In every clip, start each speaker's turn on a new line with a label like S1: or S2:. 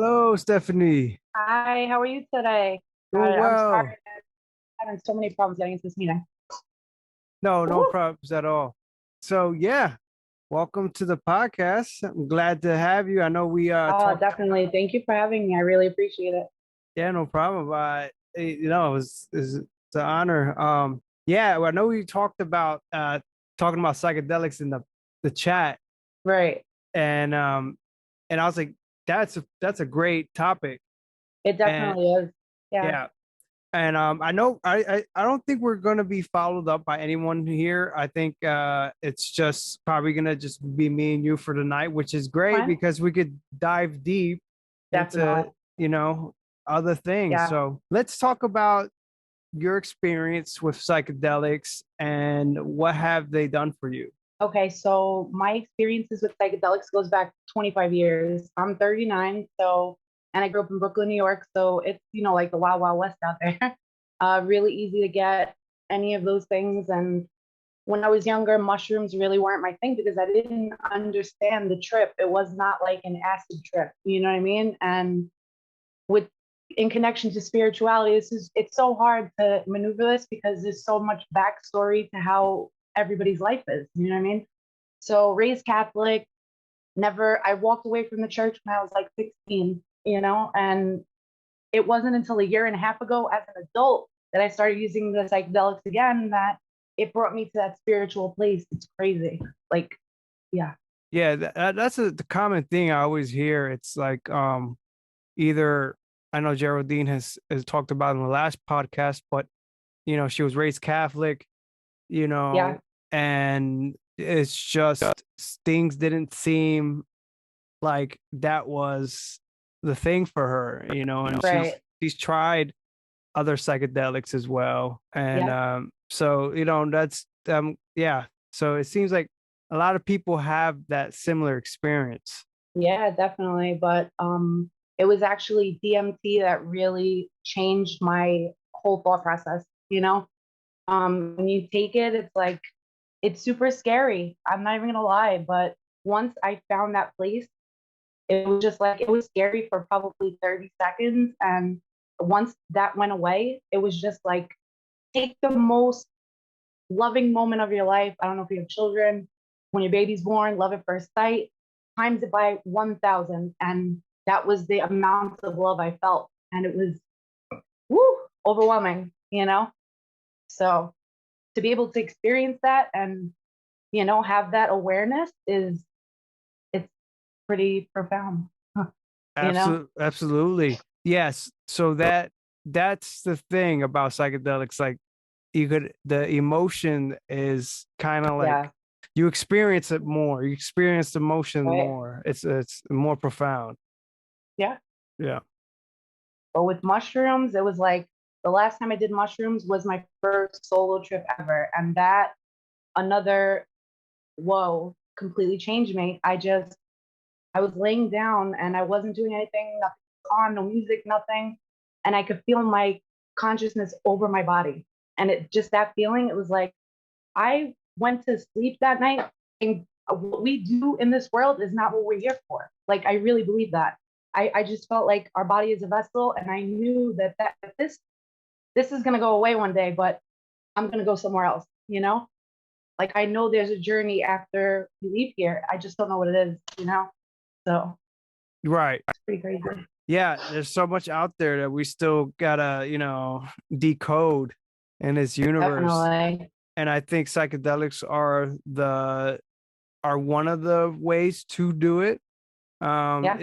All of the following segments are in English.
S1: Hello, Stephanie.
S2: Hi, how are you today?
S1: Doing
S2: I'm sorry,
S1: well.
S2: I'm having so many problems getting into this meeting.
S1: No, no
S2: Woo!
S1: problems at all. So yeah, welcome to the podcast. I'm glad to have you. I know we
S2: Oh,
S1: talked.
S2: definitely. Thank you for having me. I really appreciate it.
S1: Yeah, no problem. It's an honor. Yeah, well, I know we talked about talking about psychedelics in the chat,
S2: Right.
S1: and and I was like, that's a great topic,
S2: It
S1: and
S2: definitely is. Yeah.
S1: yeah. And I know I don't think we're gonna be followed up by anyone here. I think it's just probably gonna just be me and you for the night, which is great
S2: Fine.
S1: because we could dive deep into,
S2: Definitely.
S1: you know, other things.
S2: Yeah.
S1: So let's talk about your experience with psychedelics and what have they done for you.
S2: Okay, so my experiences with psychedelics goes back 25 years. I'm 39, and I grew up in Brooklyn, New York, so it's, like the Wild Wild West out there. Really easy to get any of those things. And when I was younger, mushrooms really weren't my thing because I didn't understand the trip. It was not like an acid trip, you know what I mean? And with in connection to spirituality, it's so hard to maneuver this because there's so much backstory to how everybody's life is, you know what I mean? So raised Catholic, never I walked away from the church when I was like 16, and it wasn't until a year and a half ago as an adult that I started using the psychedelics again that it brought me to that spiritual place. It's crazy. Like, yeah.
S1: Yeah, that's the common thing I always hear. It's like either I know Geraldine has talked about in the last podcast, but she was raised Catholic,
S2: Yeah.
S1: and it's just things didn't seem like that was the thing for her, and
S2: Right.
S1: she's tried other psychedelics as well. And
S2: Yeah.
S1: so, that's yeah. So it seems like a lot of people have that similar experience.
S2: Yeah, definitely. But it was actually DMT that really changed my whole thought process, when you take it, it's like it's super scary. I'm not even gonna lie, but once I found that place, it was just like it was scary for probably 30 seconds. And once that went away, it was just like take the most loving moment of your life. I don't know if you have children, when your baby's born, love at first sight, times it by 1,000. And that was the amount of love I felt. And it was woo, overwhelming, So to be able to experience that and, have that awareness it's pretty profound, you know?
S1: Absolutely. Yes. So that's the thing about psychedelics. Like the emotion is kind of like
S2: Yeah.
S1: you experience it more. You experience the emotion
S2: Right.
S1: more. It's more profound.
S2: Yeah.
S1: Yeah.
S2: But with mushrooms, it was like the last time I did mushrooms was my first solo trip ever. And that another whoa completely changed me. I was laying down and I wasn't doing anything, nothing on, no music, nothing. And I could feel my consciousness over my body. And it just that feeling, it was like I went to sleep that night and what we do in this world is not what we're here for. Like I really believe that. I just felt like our body is a vessel and I knew that this is gonna go away one day, but I'm gonna go somewhere else, Like I know there's a journey after you leave here. I just don't know what it is. So
S1: Right.
S2: it's pretty crazy.
S1: Yeah. There's so much out there that we still gotta, decode in this universe.
S2: Definitely.
S1: And I think psychedelics are one of the ways to do it.
S2: Yeah.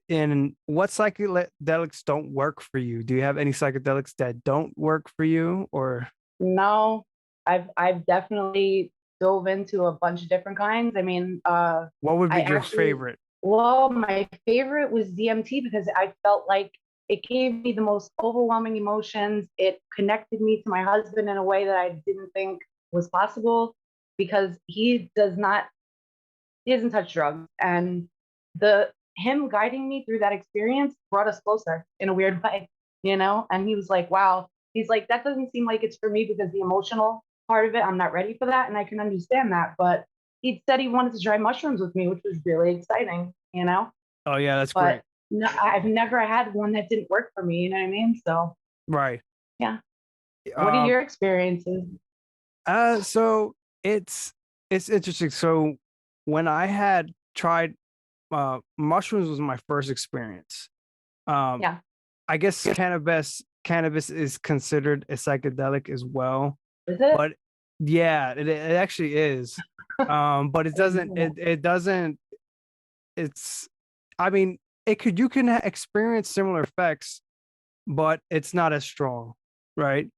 S1: In what psychedelics don't work for you? Do you have any psychedelics that don't work for you, or
S2: No, I've definitely dove into a bunch of different kinds. I mean,
S1: what would
S2: I
S1: be your
S2: actually,
S1: favorite?
S2: well, my favorite was DMT because I felt like it gave me the most overwhelming emotions. It connected me to my husband in a way that I didn't think was possible because he doesn't touch drugs. And the him guiding me through that experience brought us closer in a weird way. And he was like, wow, he's like, that doesn't seem like it's for me because the emotional part of it, I'm not ready for that. And I can understand that. But he said he wanted to try mushrooms with me, which was really exciting.
S1: Oh yeah, that's
S2: But
S1: great.
S2: No, I've never had one that didn't work for me. You know what I mean? So
S1: Right.
S2: yeah. What are
S1: Um,
S2: your experiences?
S1: so it's interesting. So when I had tried mushrooms was my first experience. Um,
S2: Yeah.
S1: I guess cannabis is considered a psychedelic as well,
S2: Is it?
S1: but yeah, it actually is. But it
S2: I didn't
S1: doesn't
S2: know
S1: it doesn't it's I mean it could you can experience similar effects, but it's not as strong, right?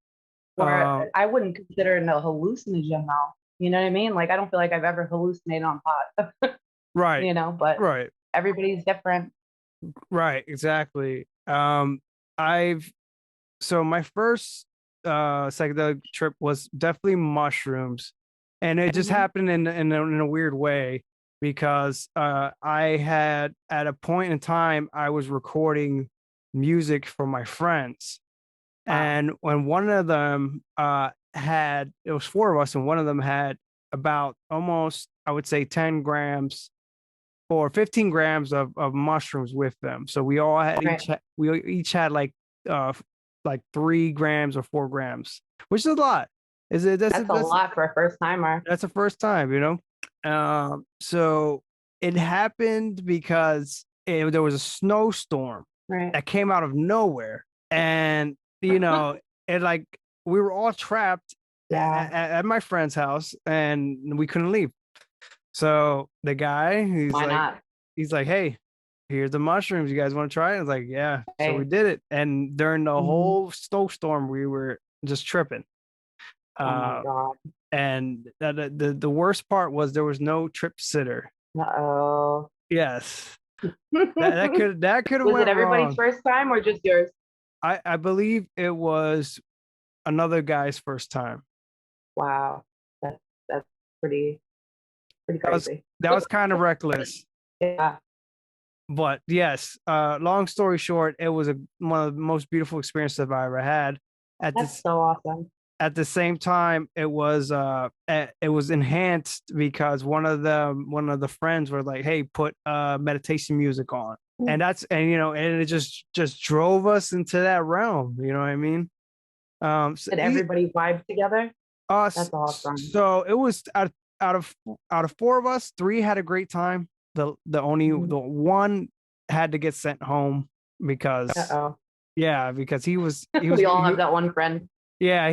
S2: that. Or
S1: Um,
S2: I wouldn't consider it a hallucinogen though. You know what I mean? Like I don't feel like I've ever hallucinated on pot,
S1: right,
S2: but
S1: right,
S2: everybody's different.
S1: right, exactly. I've so my first psychedelic trip was definitely mushrooms, and it just
S2: Hmm.
S1: happened in a weird way because I had at a point in time I was recording music for my friends,
S2: Wow.
S1: and when one of them had it was four of us, and one of them had about almost I would say 10 grams or 15 grams of mushrooms with them. So we all had
S2: Right.
S1: we each had uh like 3 grams or 4 grams, which is a lot. Is it
S2: That's a lot for a first timer.
S1: that's the first time, you know? So it happened because there was a snowstorm
S2: Right.
S1: that came out of nowhere. And it like we were all trapped
S2: Yeah.
S1: at my friend's house and we couldn't leave. So the guy,
S2: Why not?
S1: he's like, hey, here's the mushrooms. You guys want to try it? I was like, yeah. So we
S2: Hey.
S1: did it. And during the
S2: Mhm.
S1: whole snowstorm, we were just tripping.
S2: Oh my
S1: Uh,
S2: God.
S1: and the worst part was there was no trip sitter.
S2: Uh-oh.
S1: Yes.
S2: Was
S1: That could have
S2: it
S1: went
S2: everybody's
S1: wrong.
S2: first time or just yours?
S1: I believe it was another guy's first time.
S2: Wow. That's pretty pretty
S1: That was
S2: crazy.
S1: that was kind of reckless.
S2: Yeah.
S1: But yes, long story short, it was one of the most beautiful experiences I've ever had. At
S2: That's
S1: this
S2: so awesome.
S1: at the same time, it was enhanced because one of the friends were like, "Hey, put meditation music on,"
S2: Mm.
S1: and it just drove us into that realm. You know what I mean? So,
S2: Did everybody vibe together? That's awesome.
S1: so it was out of out of four of us, three had a great time.
S2: Mhm.
S1: The one had to get sent home because
S2: Uh-oh.
S1: yeah, because
S2: We all have that one friend.
S1: yeah,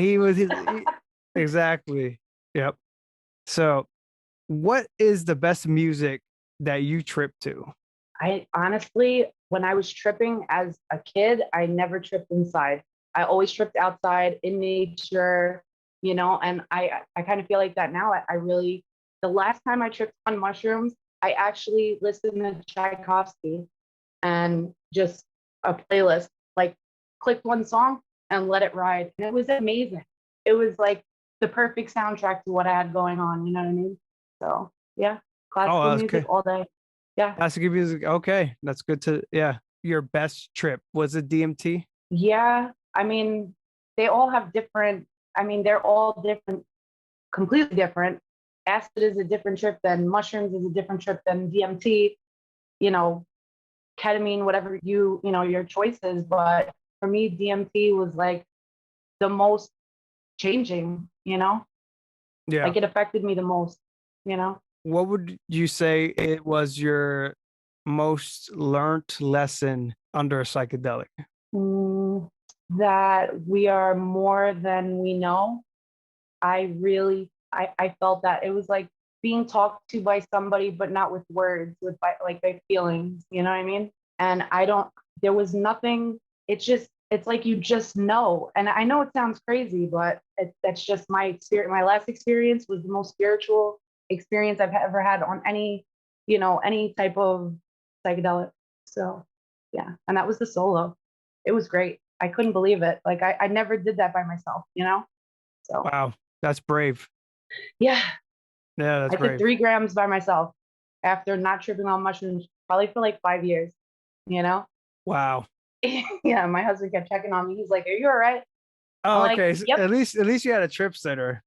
S1: exactly. Yep. So, what is the best music that you trip to?
S2: I honestly, when I was tripping as a kid, I never tripped inside. I always tripped outside in nature, and I kind of feel like that now. I really, the last time I tripped on mushrooms, I actually listened to Tchaikovsky and just a playlist, like clicked one song and let it ride. And it was amazing. It was like the perfect soundtrack to what I had going on. You know what I mean? So yeah, classical
S1: Oh,
S2: music
S1: okay.
S2: all day. Yeah.
S1: Classic music. Okay, that's good to yeah. Your best trip was it DMT?
S2: Yeah. I mean, they all have different, they're all different, completely different. Acid is a different trip than mushrooms is a different trip than DMT, you know, ketamine, whatever your choices. But for me, DMT was like the most changing,
S1: Yeah.
S2: like it affected me the most, you know,
S1: What would you say it was your most learned lesson under a psychedelic?
S2: mm, that we are more than we know. I felt that it was like being talked to by somebody, but not with words, by feelings, you know what I mean? And there was nothing, it's like you just know. And I know it sounds crazy, but that's just my experience. My last experience was the most spiritual experience I've ever had on any type of psychedelic. So yeah. And that was the solo. It was great. I couldn't believe it. Like I never did that by myself. So
S1: Wow, that's brave.
S2: yeah,
S1: Yeah, that's
S2: I took
S1: brave.
S2: 3 grams by myself after not tripping on mushrooms probably for like 5 years, you know?
S1: Wow.
S2: Yeah, my husband kept checking on me. He's like, "Are you all right?" I'm
S1: Oh,
S2: like,
S1: okay. So
S2: "Yep."
S1: at least you had a trip sitter.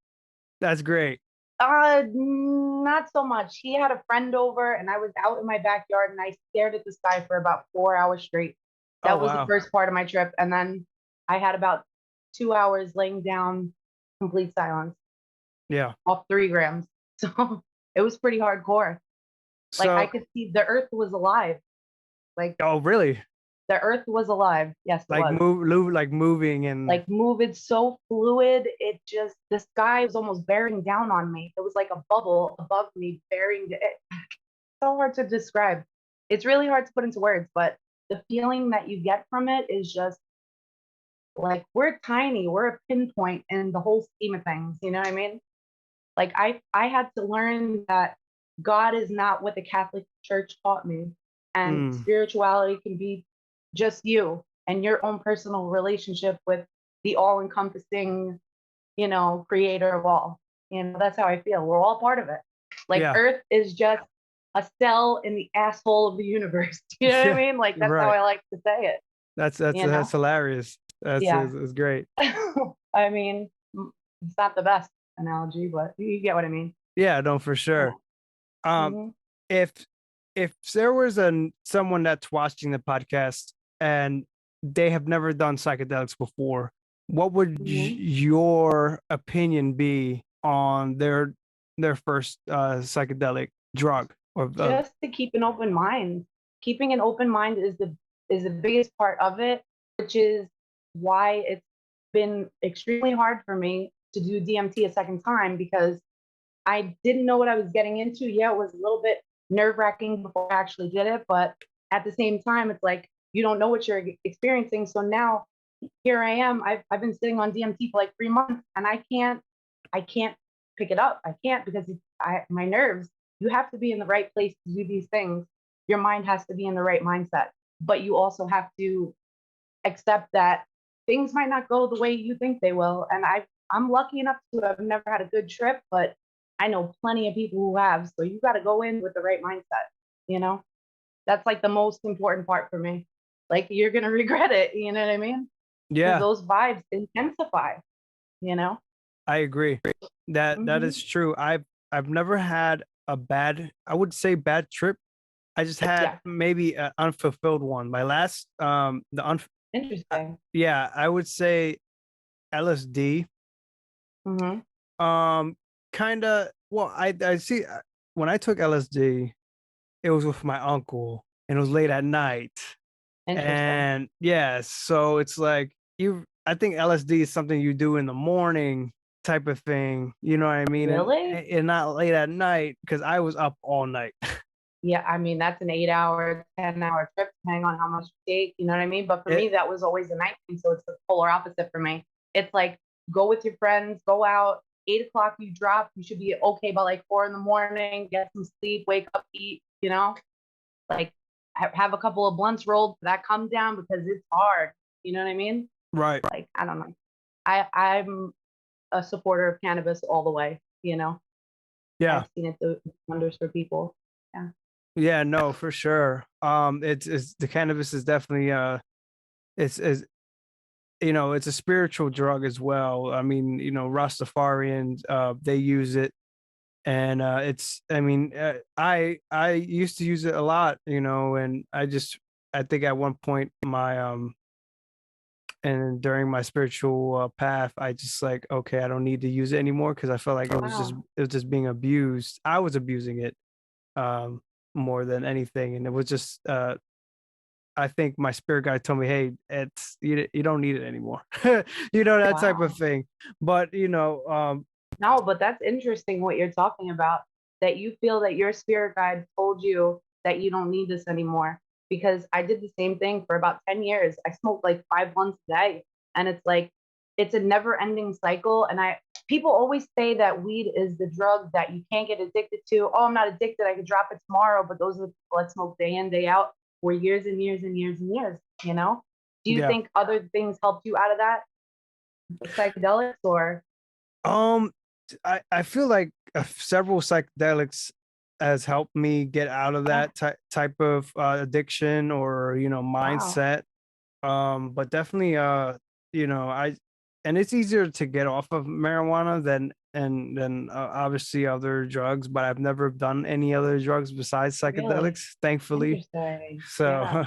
S1: That's great.
S2: Not so much. He had a friend over and I was out in my backyard and I stared at the sky for about 4 hours straight.
S1: Oh
S2: That was the
S1: wow.
S2: first part of my trip. And then I had about 2 hours laying down, complete silence,
S1: Yeah.
S2: off 3 grams. So it was pretty hardcore. Like I
S1: So
S2: could see the earth was alive. Like
S1: oh really?
S2: the earth was alive. Yes, it
S1: Like
S2: was.
S1: move like moving and
S2: Like move, it's so fluid. It just, the sky was almost bearing down on me. It was like a bubble above me bearing it. So hard to describe. It's really hard to put into words, but the feeling that you get from it is just like we're tiny, we're a pinpoint in the whole scheme of things. You know what I mean? Like I had to learn that God is not what the Catholic Church taught me, and
S1: mm,
S2: spirituality can be just you and your own personal relationship with the all-encompassing, creator of all. That's how I feel. We're all part of it. Like
S1: yeah.
S2: Earth is just a cell in the asshole of the universe. You know what I
S1: Yeah.
S2: mean? Like that's how
S1: Right.
S2: I like to say it.
S1: That's
S2: You know?
S1: that's hilarious. That's
S2: Yeah.
S1: is great.
S2: I mean, it's not the best analogy, but you get what I mean.
S1: Yeah, no, for
S2: Yeah.
S1: sure. Um,
S2: Hmm.
S1: if there was someone that's watching the podcast and they have never done psychedelics before, what would
S2: Hmm.
S1: your opinion be on their first psychedelic drug or
S2: Just to keep an open mind. Keeping an open mind is the biggest part of it, which is why it's been extremely hard for me to do DMT a second time because I didn't know what I was getting into. Yeah, it was a little bit nerve wracking before I actually did it, but at the same time, it's like you don't know what you're experiencing. So now here I am. I've been sitting on DMT for like 3 months, and I can't pick it up. I can't because my nerves. You have to be in the right place to do these things. Your mind has to be in the right mindset, but you also have to accept that things might not go the way you think they will. And I'm lucky enough to have never had a good trip, but I know plenty of people who have. So you got to go in with the right mindset. You know, that's like the most important part for me. Like you're gonna regret it. You know what I mean? Because
S1: yeah,
S2: those vibes intensify. You know.
S1: I agree. That
S2: Hmm.
S1: is true. I've never had a bad, I would say bad trip. I just had
S2: Yeah.
S1: maybe an unfulfilled one. My last
S2: Interesting.
S1: yeah, I would say LSD.
S2: Hmm.
S1: Um, kind of. Well, I see when I took LSD, it was with my uncle, and it was late at night,
S2: Interesting.
S1: and yeah, so it's like you. I think LSD is something you do in the morning type of thing. You know what I mean?
S2: Really?
S1: And not late at night because I was up all night.
S2: Yeah, I mean, that's an 8 hour, 10 hour trip, depending on how much you take, you know what I mean? But for
S1: It
S2: me, that was always a night thing. So it's the polar opposite for me. It's like go with your friends, go out, 8 o'clock, you drop, you should be okay by like 4 in the morning, get some sleep, wake up, eat, like have a couple of blunts rolled for that come down because it's hard. You know what I mean?
S1: right.
S2: Like, I don't know. I'm a supporter of cannabis all the way.
S1: Yeah.
S2: I've seen it do wonders for people. Yeah.
S1: Yeah, no, for sure. It's the cannabis is definitely it's it's a spiritual drug as well. I mean, Rastafarians they use it, and it's I mean I used to use it a lot, and I think at one point my and during my spiritual path, I just like, okay, I don't need to use it anymore because I felt like
S2: Wow.
S1: it was just being abused. I was abusing it um more than anything, and it was just I think my spirit guide told me, "Hey, you don't need it anymore," that type of
S2: Wow.
S1: thing. But
S2: No, but that's interesting what you're talking about. That you feel that your spirit guide told you that you don't need this anymore. Because I did the same thing for about 10 years. I smoked like 5 blunts a day. And it's like, it's a never ending cycle. And people always say that weed is the drug that you can't get addicted to. Oh, I'm not addicted. I could drop it tomorrow. But those are the people that smoke day in, day out for years and years and years and years, you know? Do you
S1: yeah.
S2: think other things helped you out of that, like psychedelics or?
S1: Um, I feel like several psychedelics has helped me get out of
S2: Yeah.
S1: that type of addiction or
S2: Wow.
S1: mindset. But definitely I and it's easier to get off of marijuana than and then obviously other drugs, but I've never done any other drugs besides
S2: Really
S1: psychedelics, thankfully.
S2: interesting. Yeah.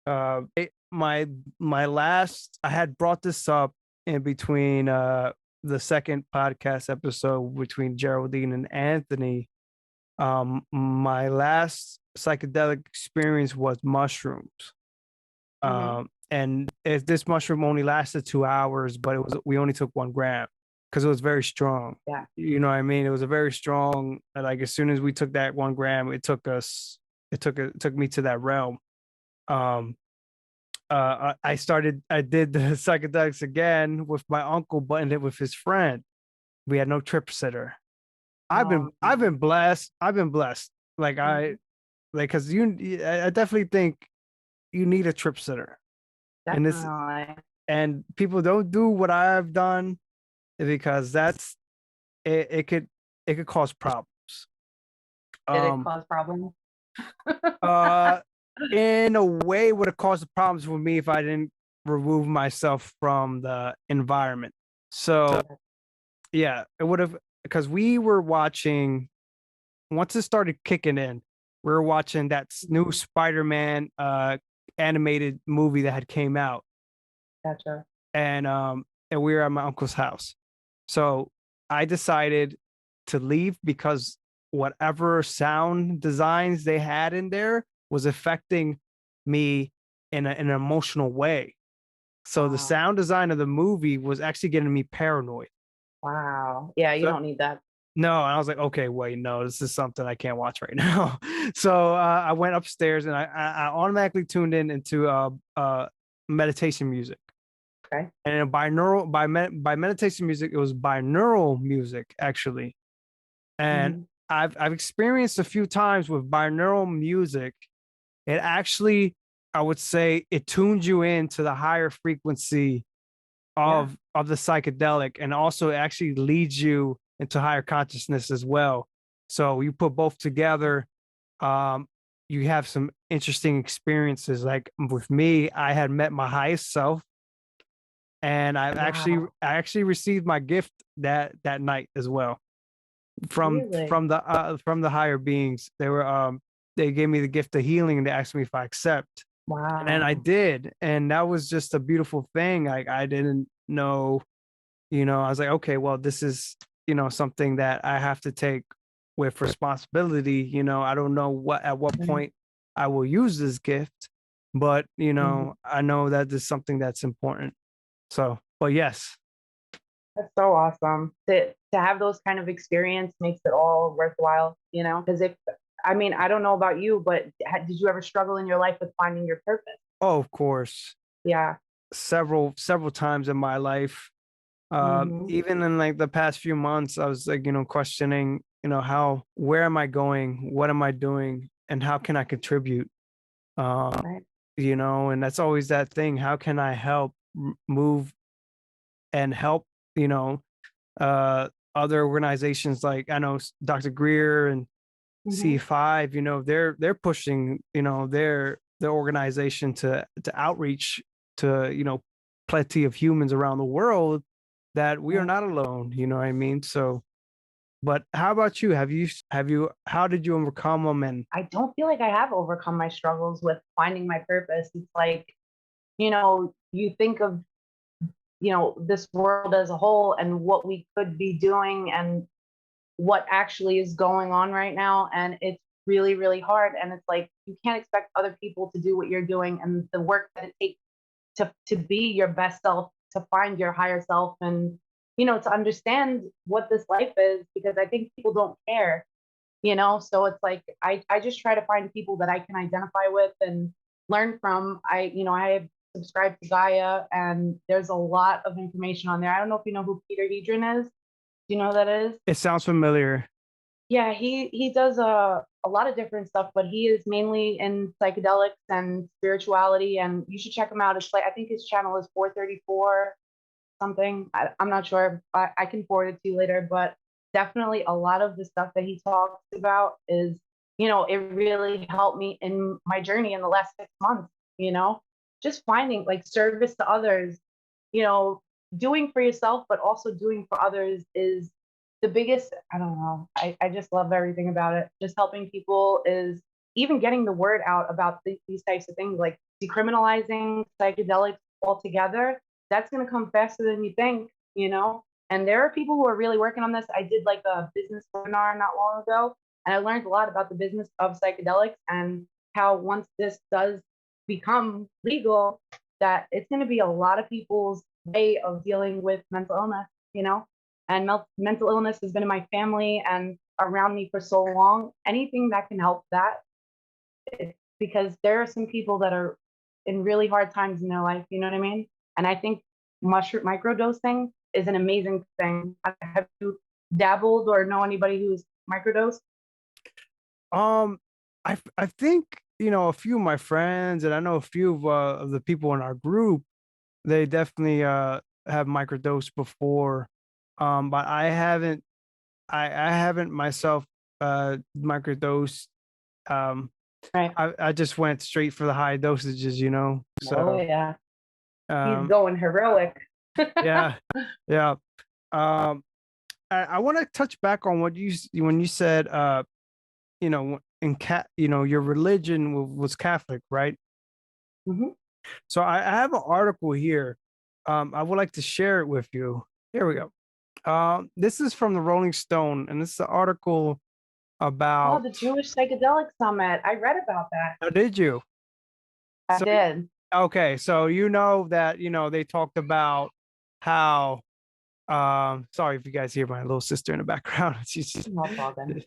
S1: So my last, I had brought this up in between the second podcast episode between Geraldine and Anthony. My last psychedelic experience was mushrooms.
S2: Hmm.
S1: And if this mushroom only lasted 2 hours, but we only took 1 gram because it was very strong.
S2: Yeah.
S1: You know what I mean? It was a very strong, like as soon as we took that 1 gram, it took me to that realm. Um, I did the psychedelics again with my uncle, but and it with his friend. We had no trip sitter. I've been blessed. I've been blessed. Like I
S2: Mhm.
S1: like because I definitely think you need a trip sitter, and this
S2: Definitely.
S1: and people don't do what I've done because it could it could cause problems.
S2: Did it
S1: Um,
S2: cause problems?
S1: uh, in a way, would have caused problems for me if I didn't remove myself from the environment. So yeah, it would have because we were watching once it started kicking in, we were watching that new Spider-Man animated movie that had came out,
S2: Gotcha.
S1: and we were at my uncle's house. So I decided to leave because whatever sound designs they had in there was affecting me in an emotional way. So the
S2: Wow.
S1: sound design of the movie was actually getting me paranoid.
S2: Wow. Yeah, you
S1: So
S2: don't need that.
S1: no, and I was like, okay, wait, no, this is something I can't watch right now. So I went upstairs and I automatically tuned in into meditation music.
S2: Okay.
S1: And by meditation music, it was binaural music actually. And
S2: Hmm.
S1: I've experienced a few times with binaural music. It actually, I would say, it tunes you into the higher frequency
S2: Yeah.
S1: of the psychedelic, and also it actually leads you into higher consciousness as well. So you put both together, um, you have some interesting experiences. Like with me, I had met my highest self, and
S2: Wow.
S1: I actually received my gift that night as well
S2: Really?
S1: from the higher beings. They gave me the gift of healing and they asked me if I accept. And then I
S2: Wow.
S1: did. And that was just a beautiful thing. Like I didn't know, I was like, okay, well, this is, something that I have to take with responsibility. I don't know at what point I will use this gift, but
S2: Mhm.
S1: I know that this is something that's important. So, but yes.
S2: That's so awesome. To have those kind of experience makes it all worthwhile, because if I mean, I don't know about you, but did you ever struggle in your life with finding your purpose?
S1: Oh, of course.
S2: Yeah.
S1: Several times in my life.
S2: Hmm.
S1: Even in like the past few months, I was like, questioning, where am I going? What am I doing? And how can I contribute? Uh,
S2: Right.
S1: and that's always that thing. How can I help move and help, you know, other organizations like I know Dr. Greer and
S2: Hmm.
S1: C5, they're pushing, their organization to outreach to, plenty of humans around the world that we are
S2: Right.
S1: not alone, you know what I mean? So, but how about you? How did you overcome them? And
S2: I don't feel like I have overcome my struggles with finding my purpose. It's like, you think of, this world as a whole and what we could be doing and what actually is going on right now. And it's really, really hard. And it's like, you can't expect other people to do what you're doing and the work that it takes to be your best self, to find your higher self, and, to understand what this life is, because I think people don't care, so it's like I just try to find people that I can identify with and learn from. I subscribe to Gaia, and there's a lot of information on there. I don't know if you know who Peter Hedren is. Do you know who that is?
S1: it sounds familiar.
S2: Yeah, he does a lot of different stuff, but he is mainly in psychedelics and spirituality, and you should check him out. It's like, I think his channel is 434 something. I'm not sure. I can forward it to you later, but definitely a lot of the stuff that he talks about is, it really helped me in my journey in the last 6 months, just finding like service to others, you know, doing for yourself, but also doing for others is the biggest, I don't know, I just love everything about it. Just helping people is even getting the word out about these types of things, like decriminalizing psychedelics altogether. That's going to come faster than you think, you know? And there are people who are really working on this. I did like a business seminar not long ago, and I learned a lot about the business of psychedelics and how once this does become legal, that it's going to be a lot of people's way of dealing with mental illness, you know? And mental illness has been in my family and around me for so long. Anything that can help that, because there are some people that are in really hard times in their life, you know what I mean? And I think mushroom microdosing is an amazing thing. Have you dabbled or know anybody who's microdosed?
S1: Um, I think, you know, a few of my friends, and I know a few of the people in our group, they definitely have microdosed before. But I haven't myself microdosed. Um,
S2: Right.
S1: I just went straight for the high dosages, you know.
S2: Oh
S1: So
S2: yeah. He's
S1: um,
S2: going heroic.
S1: yeah, yeah. Um, I want to touch back on what when you said you know, you know, your religion was Catholic, right?
S2: Mhm.
S1: So I have an article here. I would like to share it with you. Here we go. This is from the Rolling Stone, and this is an article
S2: Oh,
S1: about.
S2: the Jewish Psychedelic Summit. I read about that.
S1: How did you?
S2: I
S1: So
S2: did.
S1: okay, so you know that they talked about how. Sorry if you guys hear my little sister in the background. She's just,
S2: No problem.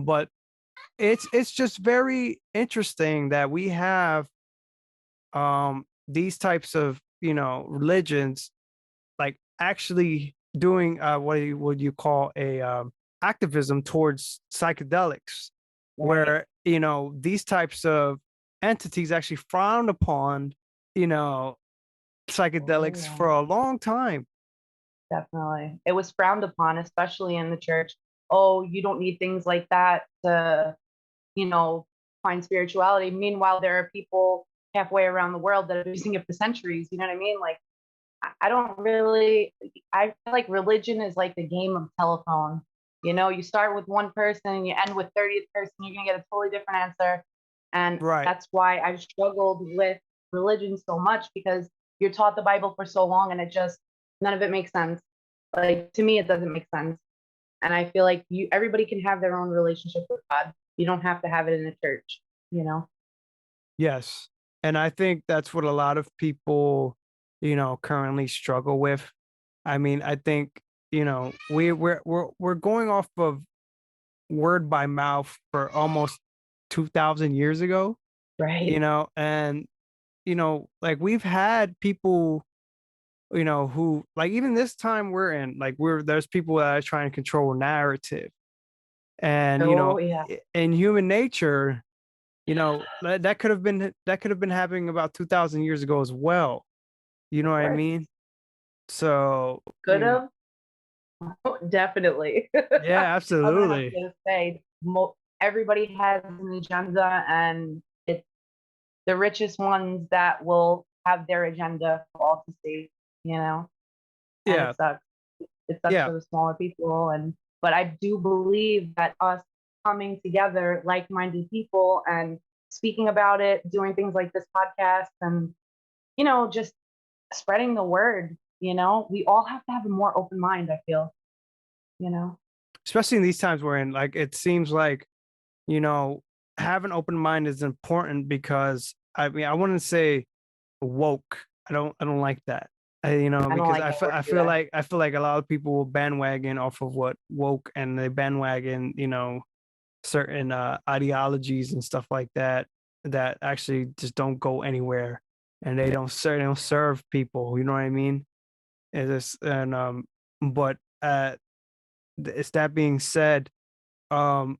S1: but it's just very interesting that we have these types of religions like actually doing would you call a activism towards psychedelics,
S2: Right.
S1: where these types of entities actually frowned upon you know
S2: Oh,
S1: psychedelics
S2: yeah.
S1: for a long time.
S2: Definitely. It was frowned upon, especially in the church. Oh, you don't need things like that to, you know, find spirituality. Meanwhile, there are people halfway around the world that have been using it for centuries. You know what I mean? Like, I don't really, I feel like religion is like the game of telephone. You know, you start with one person and you end with 30th person, you're going to get a totally different answer. And
S1: Right.
S2: that's why I've struggled with religion so much, because you're taught the Bible for so long and it just, none of it makes sense. Like, to me, it doesn't make sense. And I feel like everybody can have their own relationship with God. You don't have to have it in a church, you know?
S1: Yes. And I think that's what a lot of people, currently struggle with. I mean, I think, we're going off of word by mouth for almost 2000 years ago,
S2: Right.
S1: and like we've had people, who like even this time we're in, like there's people that are trying to control narrative. And
S2: Oh, yeah.
S1: in human nature, that could have been happening about 2000 years ago as well. You know
S2: Of
S1: what I
S2: course.
S1: mean? So,
S2: Could have. Definitely.
S1: yeah,
S2: I'm gonna have
S1: absolutely.
S2: to say, everybody has an agenda, and it's the richest ones that will have their agenda for all to see, you know, and
S1: Yeah,
S2: it sucks. It sucks
S1: yeah,
S2: for the smaller people, and but I do believe that us coming together, like-minded people, and speaking about it, doing things like this podcast, and just spreading the word. We all have to have a more open mind. I feel, you know.
S1: especially in these times we're in, like it seems like, you know, having open mind is important because I mean, I wouldn't say woke. I don't like that.
S2: I don't
S1: Because
S2: like that word
S1: I feel like a lot of people will bandwagon off of what woke, and they bandwagon, certain ideologies and stuff like that that actually just don't go anywhere, and they don't serve people. You know what I mean? And this and but it's that being said, um,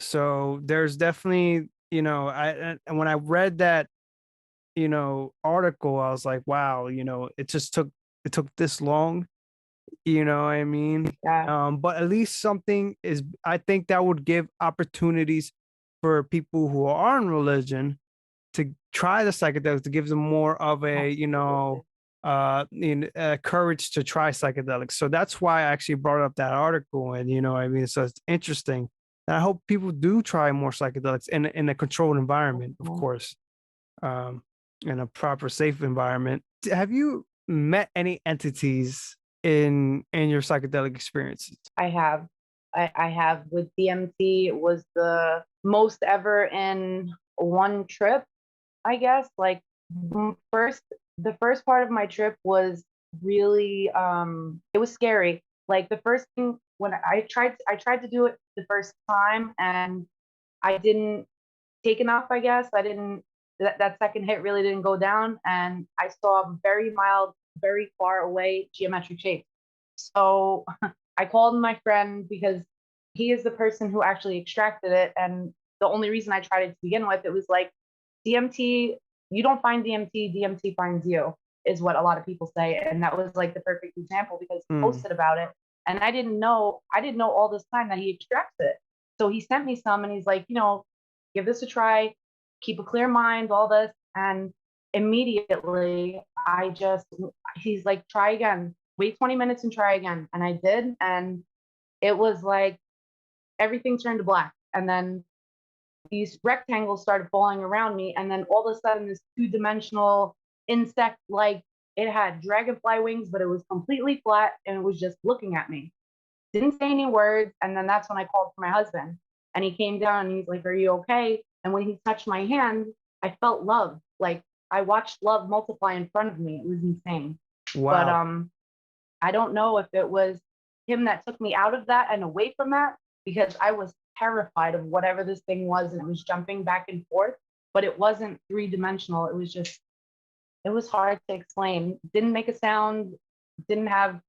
S1: so there's definitely and when I read that article, I was like, wow, it took this long. You know what I mean?
S2: Yeah.
S1: But at least something is, I think that would give opportunities for people who are in religion to try the psychedelics, to give them more of a,
S2: Absolutely.
S1: courage to try psychedelics. So that's why I actually brought up that article. And I mean, so it's interesting. And I hope people do try more psychedelics in a controlled environment, of course, um, in a proper, safe environment. Have you met any entities in your psychedelic experiences?
S2: I have. I have with DMT. It was the most ever in one trip, I guess. Like first, the first part of my trip was really it was scary. Like the first thing when I tried to do it the first time and I didn't take enough, I guess. I didn't that second hit really didn't go down and I saw very mild, very far away geometric shapes. So I called my friend because he is the person who actually extracted it. And the only reason I tried it to begin with, it was like DMT, you don't find DMT, DMT finds you, is what a lot of people say. And that was like the perfect example because he
S1: Mm.
S2: posted about it. And I didn't know all this time that he extracts it. So he sent me some and he's like, give this a try, keep a clear mind, all this. And immediately he's like, try again, wait 20 minutes and try again. And I did. And it was like everything turned to black. And then these rectangles started falling around me. And then all of a sudden, this two-dimensional insect like it had dragonfly wings, but it was completely flat and it was just looking at me. Didn't say any words. And then that's when I called for my husband. And he came down and he's like, are you okay? And when he touched my hand, I felt love. Like I watched love multiply in front of me. It was insane. But
S1: Wow.
S2: I don't know if it was him that took me out of that and away from that because I was terrified of whatever this thing was and it was jumping back and forth, but it wasn't three-dimensional. It was hard to explain. Didn't make a sound, didn't have,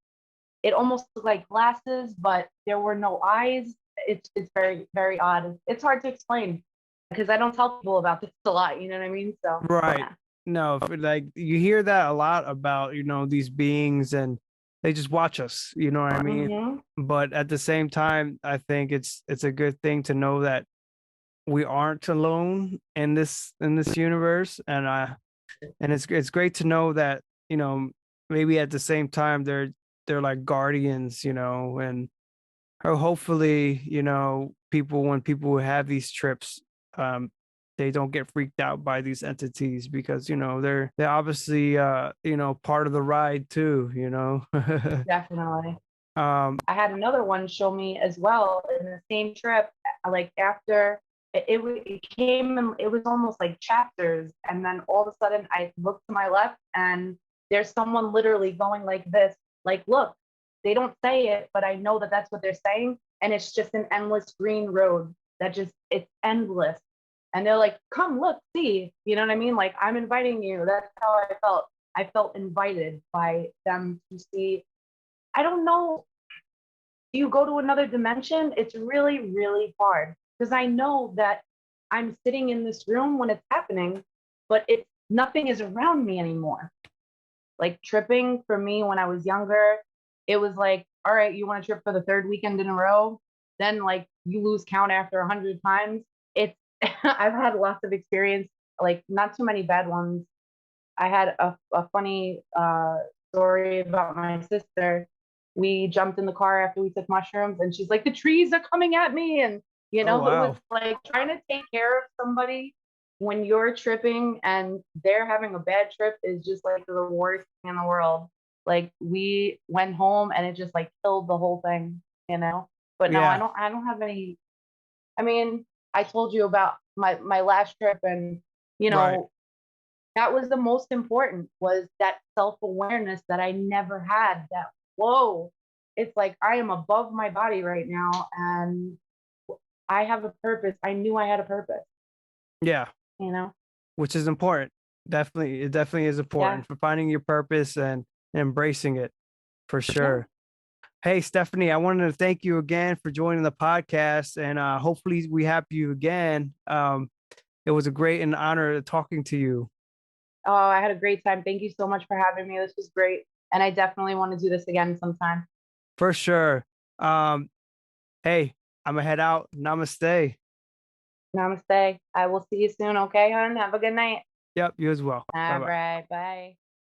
S2: it almost looked like glasses, but there were no eyes. It's very, very odd. It's hard to explain because I don't tell people about this a lot, you know what I mean? So,
S1: Right.
S2: yeah.
S1: No, like you hear that a lot about, these beings and they just watch us, you know what I mean?
S2: Hmm.
S1: But at the same time, I think it's a good thing to know that we aren't alone in this universe. And it's great to know that, maybe at the same time they're like guardians, and or hopefully, people when people have these trips, um, they don't get freaked out by these entities because they're obviously part of the ride too.
S2: Definitely.
S1: um
S2: I had another one show me as well in the same trip. Like after it came and it was almost like chapters, and then all of a sudden I looked to my left and there's someone literally going like this, like, look, they don't say it, but I know that that's what they're saying, and it's just an endless green road that just it's endless, and they're like, come look, see, you know what I mean? Like I'm inviting you. That's how I felt. I felt invited by them to see. I don't know, you go to another dimension, it's really, really hard because I know that I'm sitting in this room when it's happening, but it's nothing is around me anymore. Like tripping for me when I was younger, it was like, all right, you want to trip for the third weekend in a row? Then like you lose count after 100 times. It's I've had lots of experience, like not too many bad ones. I had a funny story about my sister. We jumped in the car after we took mushrooms, and she's like, "The trees are coming at me," and
S1: oh
S2: it was
S1: wow.
S2: like trying to take care of somebody when you're tripping and they're having a bad trip is just like the worst thing in the world. Like we went home and it just like killed the whole thing. But no, I
S1: Yeah.
S2: don't. I don't have any. I mean, I told you about my last trip, and you
S1: Right.
S2: know that was the most important, was that self-awareness that I never had. That, whoa, it's like I am above my body right now and I have a purpose. I knew I had a purpose,
S1: Yeah,
S2: you know?
S1: which is important. Definitely, it definitely is
S2: Yeah.
S1: important for finding your purpose and embracing it, for
S2: Yeah.
S1: sure. Hey, Stephanie, I wanted to thank you again for joining the podcast, and hopefully we have you again. It was a great and honor talking to you.
S2: Oh, I had a great time. Thank you so much for having me. This was great. And I definitely want to do this again sometime.
S1: For sure. Um, hey, I'm gonna head out. Namaste.
S2: Namaste. I will see you soon. Okay, hon? Have a good night.
S1: Yep, you as well. Bye
S2: All
S1: bye.
S2: right. Bye.